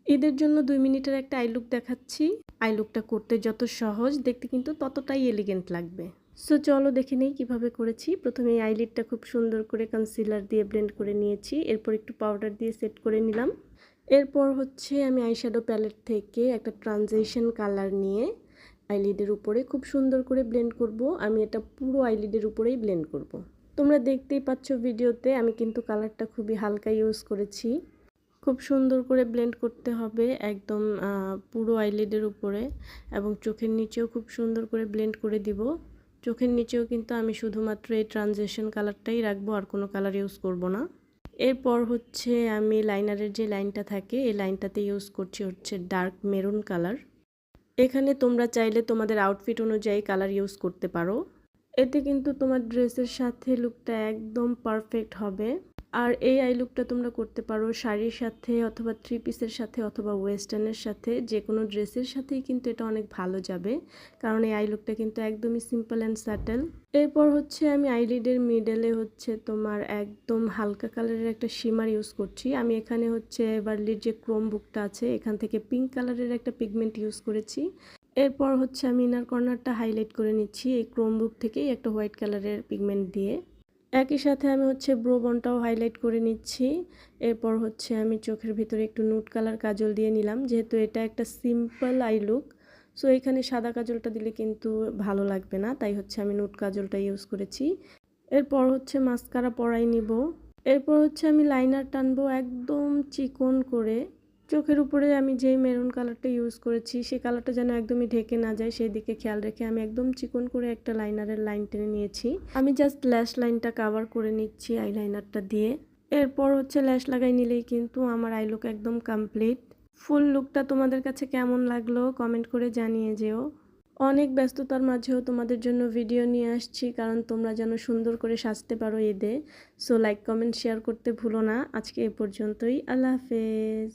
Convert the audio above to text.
ঈদের জন্য ২ মিনিটের একটা আই লুক দেখাচ্ছি। আই লুকটা করতে যত সহজ, দেখতে কিন্তু ততটাই এলিগেন্ট লাগবে। সো চলো দেখে নেই কিভাবে করেছি। প্রথমে এই আইলিডটা খুব সুন্দর করে কনসিলার দিয়ে ব্লেন্ড করে নিয়েছি। এরপর একটু পাউডার দিয়ে সেট করে নিলাম। এরপর হচ্ছে আমি আইশ্যাডো প্যালেট থেকে একটা ট্রানজিশন কালার নিয়ে আইলিডের উপরে খুব সুন্দর করে ব্লেন্ড করব। আমি এটা পুরো আইলিডের উপরেই ব্লেন্ড করব। তোমরা দেখতেই পাচ্ছ ভিডিওতে আমি কিন্তু কালারটা খুবই হালকা ইউজ করেছি। খুব সুন্দর করে ব্লেন্ড করতে হবে একদম পুরো আইলিডের উপরে, এবং চোখের নিচেও খুব সুন্দর করে ব্লেন্ড করে দিব। চোখের নিচেও কিন্তু আমি শুধুমাত্র এই ট্রানজিশন কালারটাই রাখবো, আর কোনো কালার ইউজ করব না। এরপর হচ্ছে আমি লাইনারের যে লাইনটা থাকে এই লাইনটাতে ইউজ করছি হচ্ছে ডার্ক মেরুন কালার। এখানে তোমরা চাইলে তোমাদের আউটফিট অনুযায়ী কালার ইউজ করতে পারো। এতে কিন্তু তোমার ড্রেসের সাথে লুকটা একদম পারফেক্ট হবে। আর এই আই লুকটা তোমরা করতে পারো শাড়ির সাথে, অথবা থ্রি পিসের সাথে, অথবা ওয়েস্টার্নের সাথে, যে কোনো ড্রেসের সাথেই কিন্তু এটা অনেক ভালো যাবে, কারণ এই আই লুকটা কিন্তু একদমই সিম্পল অ্যান্ড স্যাটেল। এরপর হচ্ছে আমি আইলিডের মিডলে হচ্ছে তোমার একদম হালকা কালারের একটা শিমার ইউজ করছি। আমি এখানে হচ্ছে এভারলির যে ক্রোম বুকটা আছে এখান থেকে পিঙ্ক কালারের একটা পিগমেন্ট ইউজ করেছি। এরপর হচ্ছে আমি ইনার কর্নারটা হাইলাইট করে নিচ্ছি এই ক্রোম বুক থেকেই একটা হোয়াইট কালারের পিগমেন্ট দিয়ে। একই সাথে আমি হচ্ছে ব্রো বনটাও হাইলাইট করে নিচ্ছি। এরপর হচ্ছে আমি চোখের ভিতরে একটু নুট কালার কাজল দিয়ে নিলাম, যেহেতু এটা একটা সিম্পল আই লুক। সো এখানে সাদা কাজলটা দিলে কিন্তু ভালো লাগবে না, তাই হচ্ছে আমি নুট কাজলটা ইউজ করেছি। এরপর হচ্ছে মাস্কারা পরাই নিব। এরপর হচ্ছে আমি লাইনার টানবো একদম চিকন করে। চোখের উপরে আমি যেই মেরুন কালারটা ইউজ করেছি সেই কালারটা যেন একদমই ঢেকে না যায়, সেই দিকে খেয়াল রেখে আমি একদম চিকন করে একটা লাইনারের লাইন টেনে নিয়েছি। আমি জাস্ট ল্যাশ লাইনটা কাভার করে নিচ্ছি আইলাইনারটা দিয়ে। এরপর হচ্ছে ল্যাশ লাগাই নিলেই কিন্তু আমার আই লুক একদম কমপ্লিট। ফুল লুকটা তোমাদের কাছে কেমন লাগলো কমেন্ট করে জানিয়ে যেও। অনেক ব্যস্ততার মাঝেও তোমাদের জন্য ভিডিও নিয়ে আসছি, কারণ তোমরা যেন সুন্দর করে সাজতে পারো ঈদে। সো লাইক কমেন্ট শেয়ার করতে ভুলো না। আজকে এ পর্যন্তই। আল্লাহ হাফেজ।